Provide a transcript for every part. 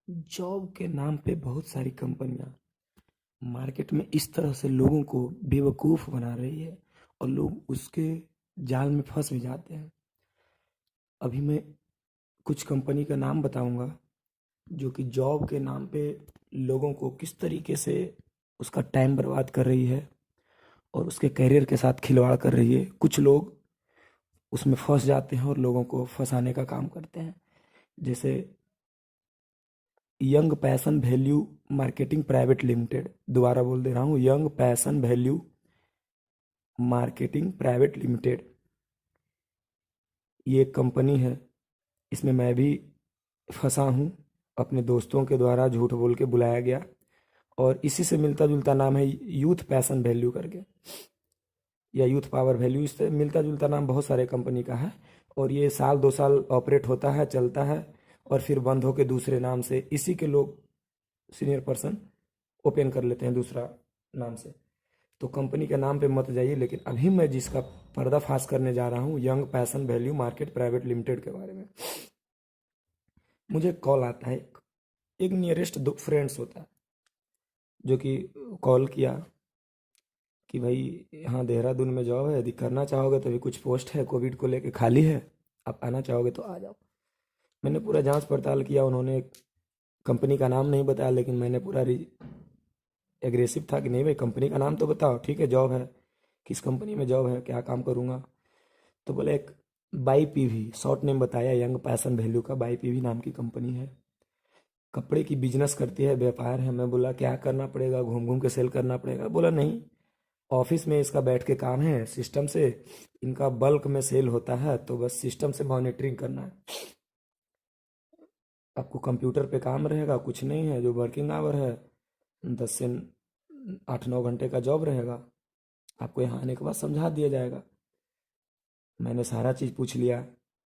Job के नाम पे बहुत सारी कंपनियां मार्केट में इस तरह से लोगों को बेवकूफ़ बना रही है और लोग उसके जाल में फंस भी जाते हैं। अभी मैं कुछ कंपनी का नाम बताऊंगा जो कि जॉब के नाम पे लोगों को किस तरीके से उसका टाइम बर्बाद कर रही है और उसके करियर के साथ खिलवाड़ कर रही है। कुछ लोग उसमें फंस जाते हैं और लोगों को फंसाने का काम करते हैं। जैसे young passion value marketing private limited, दोबारा बोल दे रहा हूँ, young passion value marketing private limited, ये एक कंपनी है। इसमें मैं भी फंसा हूँ, अपने दोस्तों के द्वारा झूठ बोल के बुलाया गया। और इसी से मिलता जुलता नाम है यूथ पैशन वैल्यू करके, या यूथ पावर वैल्यू। इससे मिलता जुलता नाम बहुत सारे कंपनी का है और ये साल 2 साल ऑपरेट होता है, चलता है और फिर बंद होके दूसरे नाम से इसी के लोग सीनियर पर्सन ओपन कर लेते हैं दूसरा नाम से। तो कंपनी के नाम पे मत जाइए। लेकिन अभी मैं जिसका पर्दाफाश करने जा रहा हूँ, young passion value market private limited के बारे में। मुझे कॉल आता है, एक नियरेस्ट दो फ्रेंड्स होता है जो कि कॉल किया कि भाई यहाँ देहरादून में जॉब है, यदि करना चाहोगे तो अभी कुछ पोस्ट है कोविड को लेके खाली है, आप आना चाहोगे तो आ जाओ। मैंने पूरा जांच पड़ताल किया, उन्होंने कंपनी का नाम नहीं बताया, लेकिन मैंने पूरा एग्रेसिव था कि नहीं भाई कंपनी का नाम तो बताओ। ठीक है, जॉब है, किस कंपनी में जॉब है, क्या काम करूँगा। तो बोले एक बाई पीवी, शॉर्ट नेम बताया, यंग पैशन वैल्यू का बाई पीवी नाम की कंपनी है, कपड़े की बिजनेस करती है, व्यापार है। मैं बोला क्या करना पड़ेगा, घूम घूम के सेल करना पड़ेगा। बोला नहीं, ऑफिस में इसका बैठ के काम है, सिस्टम से इनका बल्क में सेल होता है, तो बस सिस्टम से मॉनिटरिंग करना है। आपको कंप्यूटर पे काम रहेगा, कुछ नहीं है। जो वर्किंग आवर है 10 से 8-9 घंटे का जॉब रहेगा। आपको यहाँ आने के बाद समझा दिया जाएगा। मैंने सारा चीज़ पूछ लिया,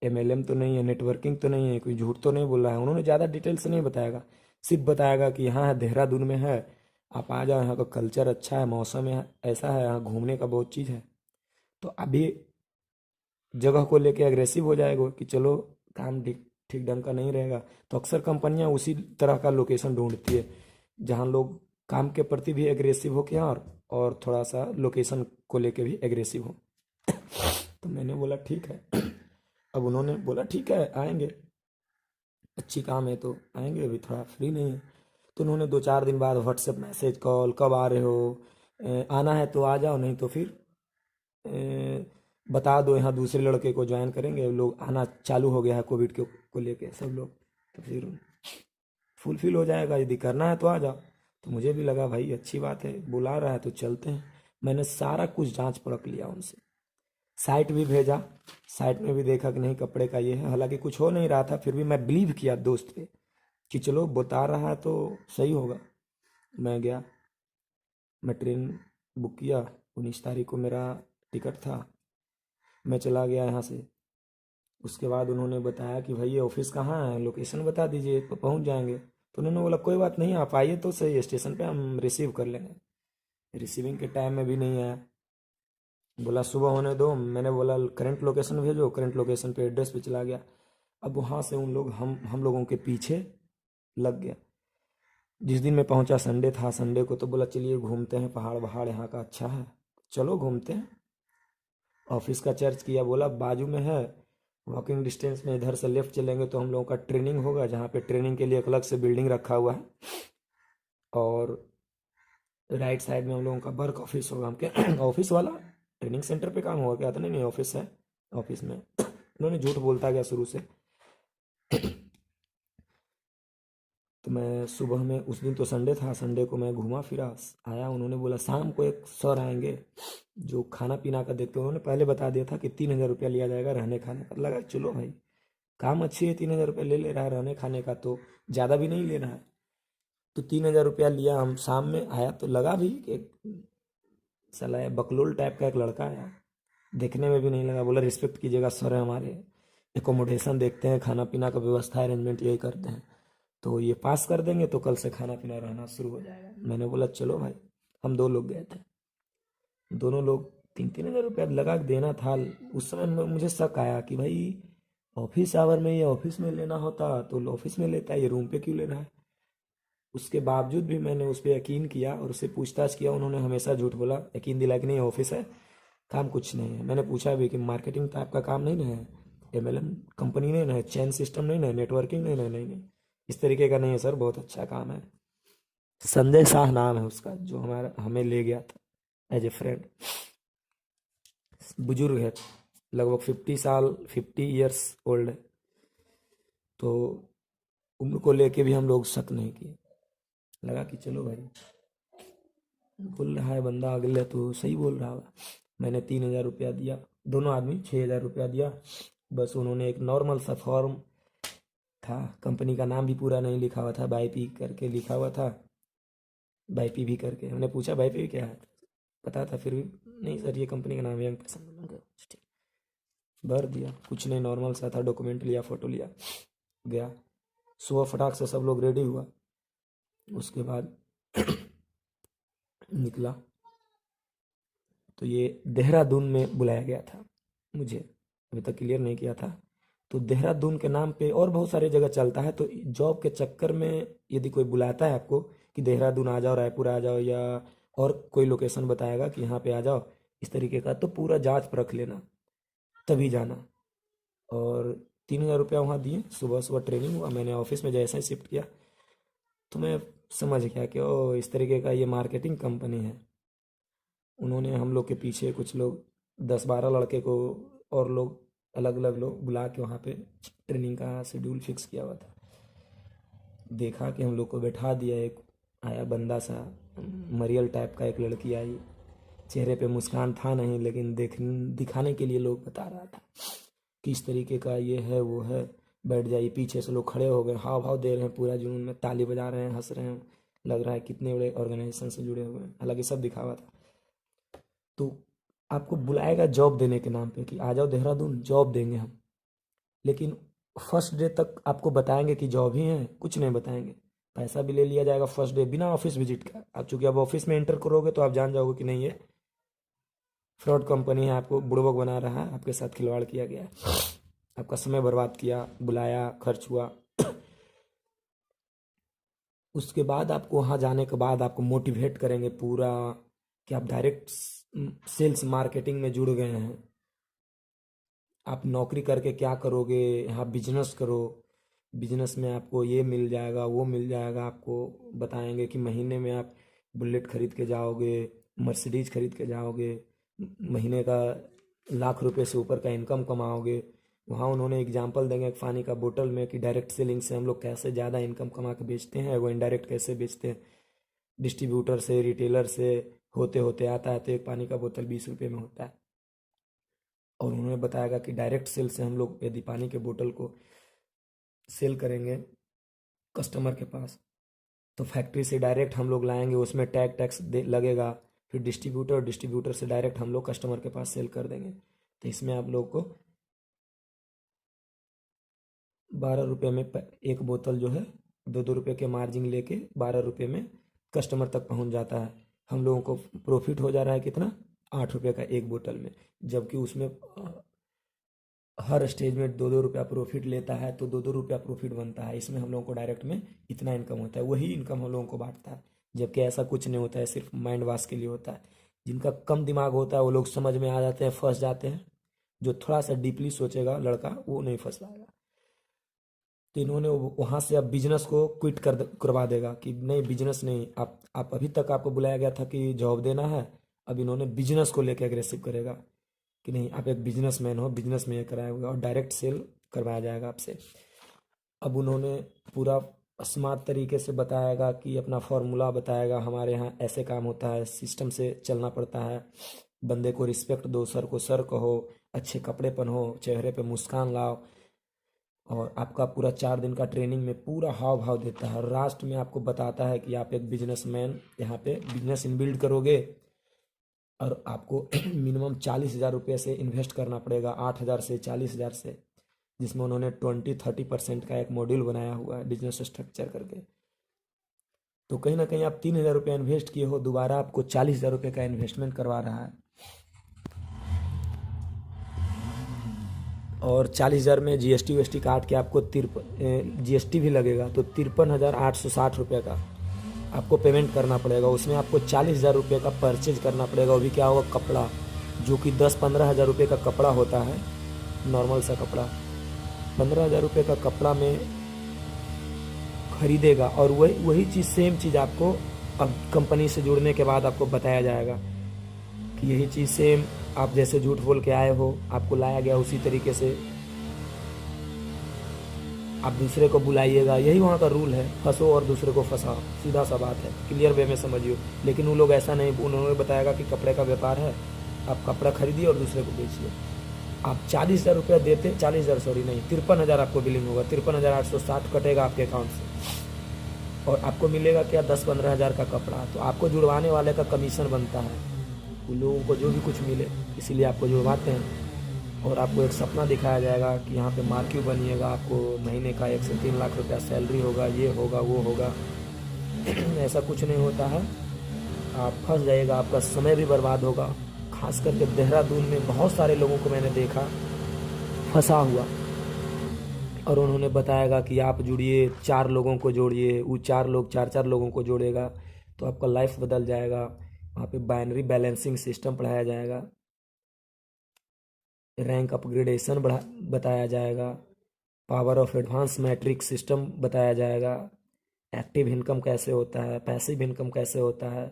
एमएलएम तो नहीं है, नेटवर्किंग तो नहीं है, कोई झूठ तो नहीं बोला है। उन्होंने ज़्यादा डिटेल से नहीं बताएगा, सिर्फ बताएगा कि यहाँ है, देहरादून में है, आप आ जाओ, यहाँ का कल्चर अच्छा है, मौसम है ऐसा है, यहाँ घूमने का बहुत चीज़ है। तो अभी जगह को लेके अग्रेसिव हो जाएगा कि चलो काम ठीक ठीक ढंग का नहीं रहेगा। तो अक्सर कंपनियां उसी तरह का लोकेशन ढूंढती है जहां लोग काम के प्रति भी एग्रेसिव हो के और थोड़ा सा लोकेशन को लेके भी एग्रेसिव हो। तो मैंने बोला ठीक है। अब उन्होंने बोला ठीक है आएंगे, अच्छी काम है तो आएंगे, अभी थोड़ा फ्री नहीं है। तो उन्होंने 2-4 दिन बाद व्हाट्सएप मैसेज, कॉल, कब आ रहे हो, आना है तो आ जाओ, नहीं तो फिर अ, बता दो, यहाँ दूसरे लड़के को ज्वाइन करेंगे। लोग आना चालू हो गया है कोविड को लेके सब लोग, तो फिर फुलफिल हो जाएगा, यदि करना है तो आ जाओ। तो मुझे भी लगा भाई अच्छी बात है, बुला रहा है तो चलते हैं। मैंने सारा कुछ जांच परख लिया उनसे, साइट भी भेजा, साइट में भी देखा कि नहीं कपड़े का ये है। हालांकि कुछ हो नहीं रहा था, फिर भी मैं बिलीव किया दोस्त पे कि चलो बता रहा है तो सही होगा। मैं गया, मैं ट्रेन बुक किया, 19 तारीख को मेरा टिकट था। मैं चला गया यहाँ से। उसके बाद उन्होंने बताया कि भाई ये ऑफिस कहाँ है, लोकेशन बता दीजिए तो पहुँच जाएंगे। तो उन्होंने बोला कोई बात नहीं, आप आइए तो सही स्टेशन पे, हम रिसीव कर लेंगे। रिसीविंग के टाइम में भी नहीं आया। बोला सुबह होने दो। मैंने बोला करंट लोकेशन भेजो, करंट लोकेशन पे एड्रेस पे चला गया। अब वहाँ से उन लोग हम लोगों के पीछे लग गया। जिस दिन मैं पहुंचा संडे था, संडे को तो बोला चलिए घूमते हैं, पहाड़ वहाड़ यहाँ का अच्छा है, चलो घूमते हैं। ऑफिस का चर्च किया, बोला बाजू में है, वॉकिंग डिस्टेंस में, इधर से लेफ्ट चलेंगे तो हम लोगों का ट्रेनिंग होगा, जहाँ पे ट्रेनिंग के लिए एक अलग से बिल्डिंग रखा हुआ है, और राइट साइड में हम लोगों का वर्क ऑफिस होगा। हम क्या ऑफिस वाला ट्रेनिंग सेंटर पे काम होगा क्या, था नहीं नहीं ऑफिस है, ऑफिस में। उन्होंने झूठ बोलता गया शुरू से। तो मैं सुबह में, उस दिन तो संडे था, संडे को मैं घूमा फिरा आया। उन्होंने बोला शाम को एक सर आएंगे जो खाना पीना का देखते हैं। उन्होंने पहले बता दिया था कि 3,000 रुपया लिया जाएगा रहने खाने का। लगा चलो भाई काम अच्छी है, 3,000 रुपया ले ले रहा है, रहने खाने का तो ज़्यादा भी नहीं लेना है। तो 3,000 रुपया लिया। हम शाम में आया तो लगा भी कि एक साला है बकलोल टाइप का एक लड़का आया, देखने में भी नहीं लगा। बोला रिस्पेक्ट कीजिएगा सर है हमारे, एकोमोडेशन देखते हैं, खाना पीना का व्यवस्था अरेंजमेंट यही करते हैं, तो ये पास कर देंगे तो कल से खाना पीना रहना शुरू हो जाएगा। मैंने बोला चलो भाई। हम 2 लोग गए थे, दोनों लोग 3-3 हज़ार रुपया लगा के देना था। उस समय मुझे शक आया कि भाई ऑफिस आवर में ये ऑफिस में लेना होता तो ऑफिस में लेता, ये रूम पे क्यों ले रहा है। उसके बावजूद भी मैंने उस पर यकीन किया और उससे पूछताछ किया, उन्होंने हमेशा झूठ बोला, यकीन दिला कि नहीं ऑफिस है, काम कुछ नहीं है। मैंने पूछा भी कि मार्केटिंग तो आपका काम नहीं ना है, एमएलएम कंपनी नहीं ना है, चैन सिस्टम नहीं ना है, नेटवर्किंग नहीं ना, नहीं नहीं इस तरीके का नहीं है सर, बहुत अच्छा काम है। संजय शाह नाम है उसका, जो हमारा हमें ले गया था एज ए फ्रेंड। बुजुर्ग है, लगभग 50 साल, 50 ईयर्स ओल्ड है। तो उम्र को लेके भी हम लोग शक नहीं किए, लगा कि चलो भाई, बोल रहा है बंदा अगले तो सही बोल रहा होगा। मैंने 3,000 रुपया दिया, दोनों आदमी 6,000 रुपया दिया। बस उन्होंने एक नॉर्मल सा फॉर्म था, कंपनी का नाम भी पूरा नहीं लिखा हुआ था, बाईपी करके लिखा हुआ था, बाईपी भी करके। हमने पूछा बाईपी क्या है, पता था फिर भी, नहीं सर ये कंपनी का नाम है, पसंद है। मैंने कहा, ठीक, भर दिया, कुछ नहीं, नॉर्मल सा था, डॉक्यूमेंट लिया, फोटो लिया, गया। सुबह फटाक से सब लोग रेडी हुआ, उसके बाद निकला। तो ये देहरादून में बुलाया गया था मुझे, अभी तक क्लियर नहीं किया था। तो देहरादून के नाम पे और बहुत सारी जगह चलता है, तो जॉब के चक्कर में यदि कोई बुलाता है आपको कि देहरादून आ जाओ, रायपुर आ जाओ, या और कोई लोकेशन बताएगा कि यहाँ पे आ जाओ, इस तरीके का, तो पूरा जांच परख लेना तभी जाना। और 3,000 रुपया वहाँ दिए, सुबह सुबह ट्रेनिंग हुआ। मैंने ऑफिस में जैसे ही शिफ्ट किया तो मैं समझ गया कि ओ इस तरीके का ये मार्केटिंग कंपनी है। उन्होंने हम लोग के पीछे कुछ लोग, 10-12 लड़के को, और लोग, अलग अलग लोग बुला के वहाँ पे ट्रेनिंग का शेड्यूल फिक्स किया हुआ था। देखा कि हम लोग को बैठा दिया, एक आया बंदा सा, मरियल टाइप का, एक लड़की आई, चेहरे पे मुस्कान था नहीं, लेकिन दिखाने के लिए लोग बता रहा था कि इस तरीके का ये है वो है, बैठ जाइए। पीछे से लोग खड़े हो गए, हाव भाव दे रहे हैं पूरा जुनून में, ताली बजा रहे हैं, हंस रहे हैं, लग रहा है कितने बड़े ऑर्गेनाइजेशन से जुड़े हुए हैं, हालांकि सब दिखा हुआ था। तो आपको बुलाएगा जॉब देने के नाम पे कि आ जाओ देहरादून, जॉब देंगे हम, लेकिन फर्स्ट डे तक आपको बताएंगे कि जॉब ही है, कुछ नहीं बताएंगे। पैसा भी ले लिया जाएगा फर्स्ट डे बिना ऑफिस विजिट का। आप चूंकि अब ऑफिस में एंटर करोगे तो आप जान जाओगे कि नहीं ये फ्रॉड कंपनी है, आपको बुड़बक बना रहा है, आपके साथ खिलवाड़ किया गया है, आपका समय बर्बाद किया, बुलाया, खर्च हुआ। उसके बाद आपको वहाँ जाने के बाद आपको मोटिवेट करेंगे पूरा कि आप डायरेक्ट सेल्स मार्केटिंग में जुड़ गए हैं। आप नौकरी करके क्या करोगे, यहाँ बिजनेस करो, बिजनेस में आपको ये मिल जाएगा वो मिल जाएगा। आपको बताएंगे कि महीने में आप बुलेट खरीद के जाओगे, मर्सिडीज खरीद के जाओगे, महीने का लाख रुपए से ऊपर का इनकम कमाओगे। वहाँ उन्होंने एग्जाम्पल देंगे एक पानी का बोतल में कि डायरेक्ट सेलिंग से हम लोग कैसे ज़्यादा इनकम कमा के बेचते हैं, वो इनडायरेक्ट कैसे बेचते हैं, डिस्ट्रीब्यूटर से, रिटेलर से होते होते आता है तो एक पानी का बोतल 20 रुपये में होता है। और उन्होंने बताया कि डायरेक्ट सेल से हम लोग यदि पानी के बोतल को सेल करेंगे कस्टमर के पास, तो फैक्ट्री से डायरेक्ट हम लोग लाएंगे, उसमें टैक्स लगेगा, फिर डिस्ट्रीब्यूटर, डिस्ट्रीब्यूटर से डायरेक्ट हम लोग कस्टमर के पास सेल कर देंगे। तो इसमें आप लोग को 12 रुपये में एक बोतल जो है, 2-2 रुपये के मार्जिन लेके 12 रुपये में कस्टमर तक पहुंच जाता है। हम लोगों को प्रॉफिट हो जा रहा है कितना, 8 रुपये का एक बोतल में। जबकि उसमें हर स्टेज में 2-2 रुपया प्रॉफिट लेता है, तो 2-2 रुपया प्रॉफिट बनता है। इसमें हम लोगों को डायरेक्ट में इतना इनकम होता है, वही इनकम हम लोगों को बांटता है। जबकि ऐसा कुछ नहीं होता है, सिर्फ माइंड वॉश के लिए होता है। जिनका कम दिमाग होता है वो लोग समझ में आ जाते हैं, फंस जाते हैं। जो थोड़ा सा डीपली सोचेगा लड़का, वो नहीं फंस पाएगा। तो इन्होंने वहां से अब बिजनेस को क्विट करवा देगा कि नहीं बिजनेस नहीं, आप अभी तक आपको बुलाया गया था कि जॉब देना है, अब इन्होंने बिजनेस को लेकर अग्रेसिव करेगा कि नहीं आप एक बिजनेसमैन हो, बिजनेस में कराया होगा और डायरेक्ट सेल करवाया जाएगा आपसे। अब उन्होंने पूरा स्मार्ट तरीके से बताएगा कि अपना फॉर्मूला बताएगा, हमारे यहाँ ऐसे काम होता है, सिस्टम से चलना पड़ता है, बंदे को रिस्पेक्ट दो, सर को सर कहो, अच्छे कपड़े पहनो, चेहरे पे मुस्कान लाओ। और आपका पूरा 4 दिन का ट्रेनिंग में पूरा हाव भाव देता है, और लास्ट में आपको बताता है कि आप एक बिजनेसमैन यहाँ पे बिजनेस इन बिल्ड करोगे, और आपको मिनिमम 40,000 रुपये से इन्वेस्ट करना पड़ेगा, 8,000 से 40,000 से, जिसमें उन्होंने 20-30% का एक मॉड्यूल बनाया हुआ है बिजनेस स्ट्रक्चर करके। तो कहीं ना कहीं आप 3,000 रुपये इन्वेस्ट किए हो, दोबारा आपको 40,000 रुपये का इन्वेस्टमेंट करवा रहा है। और 40,000 में जीएसटी वीएसटी काट के आपको जीएसटी भी लगेगा, तो 53,860 रुपये का आपको पेमेंट करना पड़ेगा। उसमें आपको 40,000 रुपये का परचेज करना पड़ेगा। वो भी क्या होगा, कपड़ा, जो कि 10-15 हज़ार रुपये का कपड़ा होता है, नॉर्मल सा कपड़ा। 15,000 रुपये का कपड़ा में खरीदेगा, और वही चीज़, सेम चीज़ आपको अब कंपनी से जुड़ने के बाद आपको बताया जाएगा कि यही चीज़ सेम आप जैसे झूठ बोल के आए हो, आपको लाया गया उसी तरीके से आप दूसरे को बुलाइएगा। यही वहाँ का रूल है, फंसो और दूसरे को फंसाओ, सीधा सा बात है, क्लियर वे में समझिए। लेकिन वो लोग ऐसा नहीं, उन्होंने बताएगा कि कपड़े का व्यापार है, आप कपड़ा खरीदिए और दूसरे को बेचिए। आप 40,000 रुपया देते, 40,000 सॉरी नहीं, 53,000 आपको बिलिंग होगा, 53,860 कटेगा आपके अकाउंट से, और आपको मिलेगा क्या, 10-15 हज़ार का कपड़ा। तो आपको जुड़वाने वाले का कमीशन बनता है, उन लोगों को जो भी कुछ मिले, इसीलिए आपको जुड़वाते हैं। और आपको एक सपना दिखाया जाएगा कि यहाँ पे मार्क्यू बनिएगा, आपको महीने का 1 से 3 लाख रुपया सैलरी होगा, ये होगा वो होगा। ऐसा कुछ नहीं होता है, आप फंस जाइएगा, आपका समय भी बर्बाद होगा। खास करके देहरादून में बहुत सारे लोगों को मैंने देखा फंसा हुआ, और उन्होंने बताएगा कि आप जुड़िए, 4 लोगों को जोड़िए, वो 4 लोग 4-4 लोगों को जोड़ेगा, तो आपका लाइफ बदल जाएगा। वहाँ पे बाइनरी बैलेंसिंग सिस्टम पढ़ाया जाएगा, रैंक अपग्रेडेशन बताया जाएगा, power of advance matrix system बताया जाएगा, एक्टिव इनकम कैसे होता है, पैसिव इनकम कैसे होता है,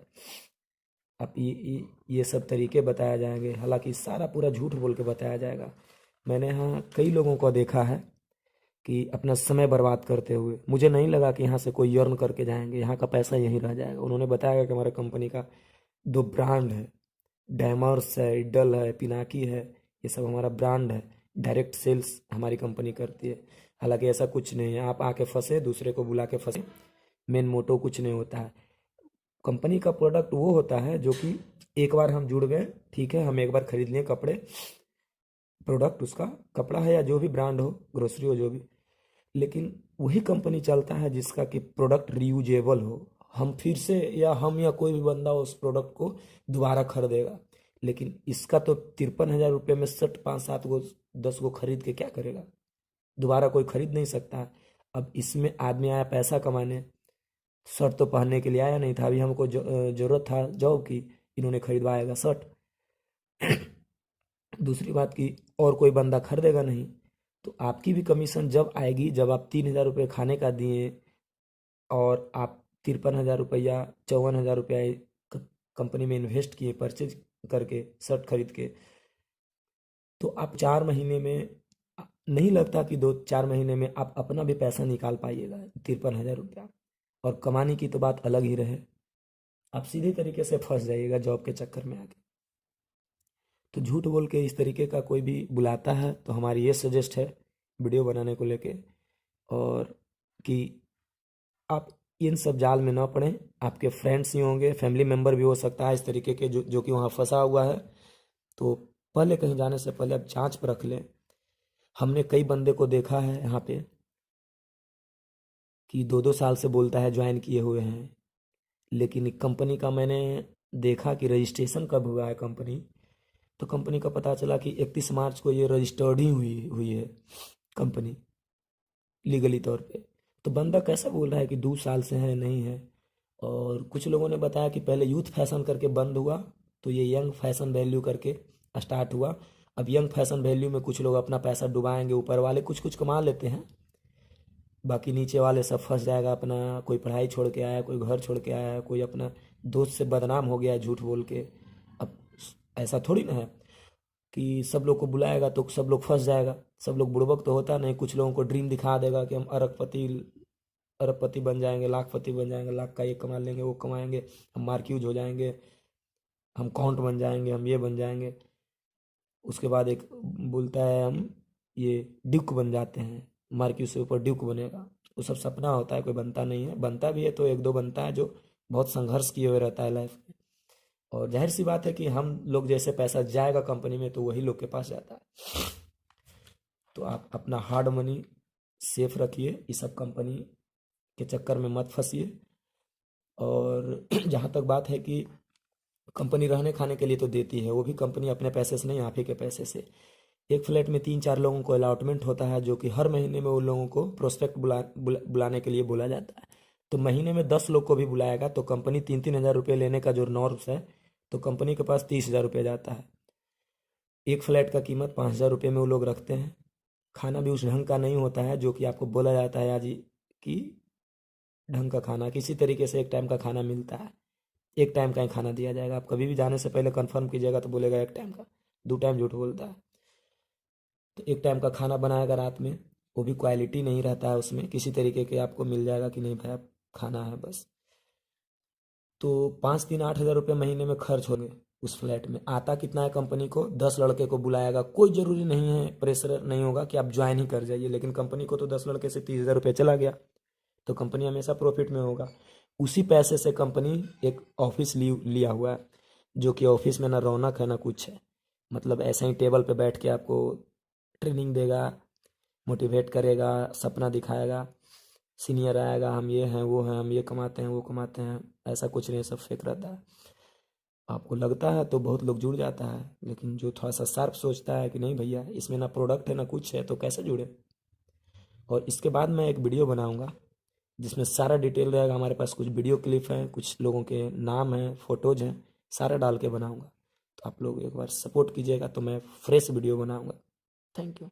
आप ये सब तरीके बताया जाएंगे। हालांकि सारा पूरा झूठ बोल के बताया जाएगा। मैंने यहाँ कई लोगों को देखा है कि अपना समय बर्बाद करते हुए, मुझे नहीं लगा कि यहाँ से कोई अर्न करके जाएंगे, यहाँ का पैसा यहीं रह जाएगा। उन्होंने बताया कि हमारे कंपनी का 2 ब्रांड है, डैमर्स है, इडल है, पिनाकी है, ये सब हमारा ब्रांड है, डायरेक्ट सेल्स हमारी कंपनी करती है। हालांकि ऐसा कुछ नहीं है, आप आके फंसे, दूसरे को बुला के फंसे, मेन मोटो कुछ नहीं होता है। कंपनी का प्रोडक्ट वो होता है जो कि एक बार हम जुड़ गए, ठीक है, हम एक बार खरीद लिए कपड़े, प्रोडक्ट उसका कपड़ा है या जो भी ब्रांड हो, ग्रोसरी हो, जो भी, लेकिन वही कंपनी चलता है जिसका कि प्रोडक्ट रीयूजेबल हो। हम फिर से या कोई भी बंदा उस प्रोडक्ट को दोबारा खरीदेगा। लेकिन इसका तो 53,000 रुपये में शर्ट 5-7 गो 10 गो खरीद के क्या करेगा, दोबारा कोई खरीद नहीं सकता है। अब इसमें आदमी आया पैसा कमाने, शर्ट तो पहनने के लिए आया नहीं था, अभी हमको जरूरत था जॉब की, इन्होंने खरीदवाएगा शर्ट। दूसरी बात की, और कोई बंदा खरीदेगा नहीं। तो आपकी भी कमीशन जब आएगी, जब आप 3,000 रुपये खाने का दिए और आप 53,000 रुपया 54,000 रुपया कंपनी में इन्वेस्ट किए परचेज करके, शर्ट खरीद के, तो आप 4 महीने में, नहीं लगता कि 2-4 महीने में आप अपना भी पैसा निकाल पाइएगा 53,000 रुपया। और कमाने की तो बात अलग ही रहे, आप सीधे तरीके से फंस जाइएगा जॉब के चक्कर में आके। तो झूठ बोल के इस तरीके का कोई भी बुलाता है तो हमारी ये सजेस्ट है वीडियो बनाने को लेके, और कि आप इन सब जाल में ना पड़ें। आपके फ्रेंड्स ही होंगे, फैमिली मेम्बर भी हो सकता है इस तरीके के, जो कि वहाँ फंसा हुआ है। तो पहले कहीं जाने से पहले आप जांच पर रख लें। हमने कई बंदे को देखा है यहाँ पे कि 2-2 साल से बोलता है ज्वाइन किए हुए हैं, लेकिन कंपनी का मैंने देखा कि रजिस्ट्रेशन कब हुआ है कंपनी, तो कंपनी का पता चला कि 31 मार्च को ये रजिस्टर्ड ही हुई हुई है कंपनी, लीगली तौर पे। तो बंदा कैसा बोल रहा है कि 2 साल से है, नहीं है। और कुछ लोगों ने बताया कि पहले यूथ फैशन करके बंद हुआ, तो ये यंग फैशन वैल्यू करके स्टार्ट हुआ। अब यंग फैशन वैल्यू में कुछ लोग अपना पैसा डुबाएंगे, ऊपर वाले कुछ कुछ कमा लेते हैं, बाकी नीचे वाले सब फंस जाएगा। अपना कोई पढ़ाई छोड़ के आया, कोई घर छोड़ के आया, कोई अपना दोस्त से बदनाम हो गया झूठ बोल के। अब ऐसा थोड़ी ना है कि सब लोग को बुलाएगा तो सब लोग फंस जाएगा। सब लोग बुड़बक तो होता नहीं, कुछ लोगों को ड्रीम दिखा देगा कि हम अरबपति बन जाएंगे, लाखपति बन जाएंगे, लाख का ये कमा लेंगे, वो कमाएंगे, हम मार्क्यूज हो जाएंगे, हम काउंट बन जाएंगे, हम ये बन जाएंगे। उसके बाद एक बोलता है हम ये ड्यूक बन जाते हैं, मार्क्यूज से ऊपर ड्यूक बनेगा। वो सब सपना होता है, कोई बनता नहीं है। बनता भी है तो 1-2 बनता है जो बहुत संघर्ष किए हुए रहता है लाइफ में। और जाहिर सी बात है कि हम लोग जैसे पैसा जाएगा कंपनी में तो वही लोग के पास जाता है। तो आप अपना हार्ड मनी सेफ रखिए, ये सब कंपनी के चक्कर में मत फंसिए। और जहाँ तक बात है कि कंपनी रहने खाने के लिए तो देती है, वो भी कंपनी अपने पैसे से नहीं, आप ही के पैसे से। एक फ्लैट में 3-4 लोगों को अलॉटमेंट होता है, जो कि हर महीने में उन लोगों को प्रोस्पेक्ट बुलाने के लिए बोला जाता है। तो महीने में 10 लोग को भी बुलाएगा तो कंपनी 3-3 हज़ार रुपये लेने का जो नॉर्म्स है, तो कंपनी के पास 30 हज़ार रुपये जाता है। एक फ्लैट का कीमत 5 हज़ार रुपये में वो लोग रखते हैं। खाना भी उस ढंग का नहीं होता है जो कि आपको बोला जाता है आज ही कि ढंग का खाना, किसी तरीके से एक टाइम का खाना मिलता है। एक टाइम का ही खाना दिया जाएगा। आप कभी भी जाने से पहले कंफर्म कीजिएगा तो बोलेगा एक टाइम का, 2 टाइम झूठ बोलता है। तो एक टाइम का खाना बनाएगा रात में, वो भी क्वालिटी नहीं रहता है उसमें, किसी तरीके के आपको मिल जाएगा कि नहीं भाई आप खाना है बस। तो 5-3-8 हज़ार रुपये महीने में खर्च होंगे उस फ्लैट में। आता कितना है कंपनी को, 10 लड़के को बुलाएगा, कोई ज़रूरी नहीं है, प्रेशर नहीं होगा कि आप ज्वाइन ही कर जाइए, लेकिन कंपनी को तो 10 लड़के से 30 हज़ार रुपये चला गया, तो कंपनी हमेशा प्रॉफिट में होगा। उसी पैसे से कंपनी एक ऑफिस लिया हुआ है, जो कि ऑफिस में ना रौनक है ना कुछ है। मतलब ऐसे ही टेबल पे बैठ के आपको ट्रेनिंग देगा, मोटिवेट करेगा, सपना दिखाएगा, सीनियर आएगा, हम ये हैं वो हैं, हम ये कमाते हैं वो कमाते हैं, ऐसा कुछ नहीं, सब फेक रहता है। आपको लगता है तो बहुत लोग जुड़ जाता है, लेकिन जो थोड़ा सा शार्प सोचता है कि नहीं भैया इसमें ना प्रोडक्ट है ना कुछ है, तो कैसे जुड़े। और इसके बाद मैं एक वीडियो बनाऊंगा जिसमें सारा डिटेल रहेगा, हमारे पास कुछ वीडियो क्लिप हैं, कुछ लोगों के नाम हैं, फोटोज हैं, सारा डाल के बनाऊंगा। तो आप लोग एक बार सपोर्ट कीजिएगा तो मैं फ्रेश वीडियो बनाऊंगा। Thank you.